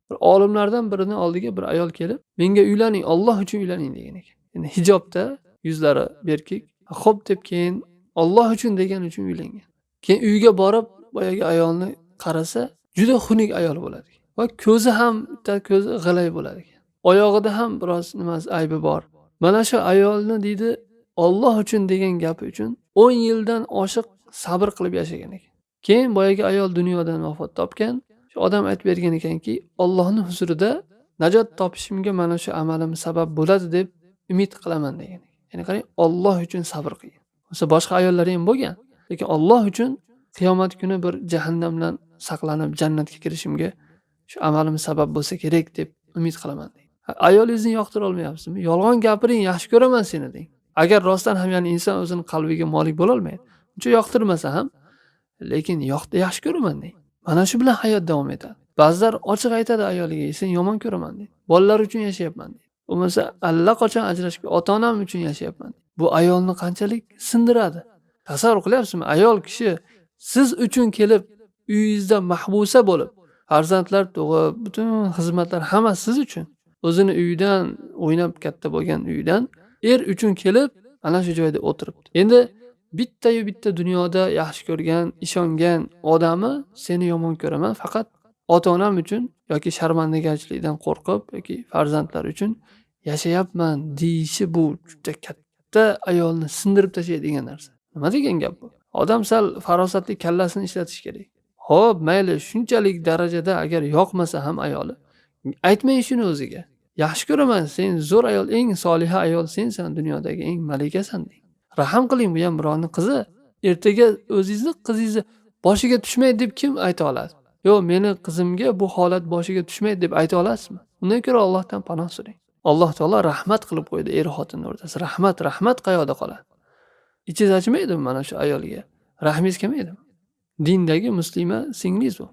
Bir olimlardan birini oldiga bir ayol kelib, "Menga uylaning, Alloh uchun uylaning" degan ekan. Endi hijobda, yuzlari berkik. Xo'p deb keyin Alloh uchun degani uchun uylangan. Keyin uyga borib, boyagi ayolni qarasa, juda xunuk ayol bo'ladi. Va ko'zi ham bitta ko'zi g'ilay bo'ladi ekan. Oyog'ida ham biroz nimasi aybi bor. Mana shu ayolni deydi, Alloh uchun degan gapi uchun 10 yildan oshiq sabr qilib yashagan ekan. Keyin boyagi ayol dunyodan vafot topgan. Shu odam aytib bergan ekanki, Allohning huzurida najot topishimga mana shu amalim sabab bo'ladi deb umid qilaman degan. Ya'ni qarang, Alloh uchun sabr qilgan. O'sha boshqa ayollar ham bo'lgan, lekin Alloh uchun qiyomat kuni bir jahannamdan saqlanib jannatga kirishimga shu amalim sabab bo'lsa kerak deb umid qilaman deydi. Ayolingizni yoqtira olmayapsizmi? Yolg'on gapiring, yaxshi ko'raman seni deng. Agar rostdan ham ya'ni inson o'zining qalbiga molik bo'la olmaydi. Uncha yoqtirmasa ham, lekin yaxshi ko'raman deng. Mana shu bilan hayot davom etadi. Ba'zilar ochiq aytadi ayoliga, "Sen yomon ko'raman" deydi. "Bolalar uchun yashayapman" deydi. Bo'lmasa allaqachon ajrashib, ota-onam uchun yashayapman. Bu ayolni qanchalik sindiradi. Tasavvur qilyapsizmi? Ayol kishi siz uchun kelib uyingizda mahbusa bo'lib, farzandlar tug'ib, butun xizmatlar hammasi siz uchun. O'zini uyidan o'ynab katta bo'lgan uyidan uchun kelib ana shu joyda o'tiribdi. Endi bitta-yu bitta dunyoda yaxshi ko'rgan, ishongan odami seni yomon ko'raman, faqat ota-onam uchun yoki sharmandagarchilikdan qo'rqib yoki farzandlar uchun yashayapman deyishi bu juda katta ayolni sindirib tashlaydigan narsa. Nima degan gap bu? Odam sal farosatli kallasini ishlatish kerak. Xo'p, mayli, shunchalik darajada agar yoqmasa ham ayoli, aytmang shuni o'ziga. Yaxshi ko'raman, sen zo'r ayol, eng soliha ayol sensan, dunyodagi eng malikasan deng. Rahim qiling, bu ham birovning qizi. Ertaga o'zingizni qizingizni boshiga tushmaydi deb kim ayta oladi? Yo'q, meni qizimga bu holat boshiga tushmaydi deb ayta olasizmi? Undan ko'ra Allohdan panoh so'rang. Alloh taolo rahmat qilib qo'ydi er-xotin o'rtasida. Rahmat qayoqda qoladi? Ichingiz achimaydimi mana shu ayolga? Rahmingiz kelmaydimi? Dindagi muslima singlingiz bu.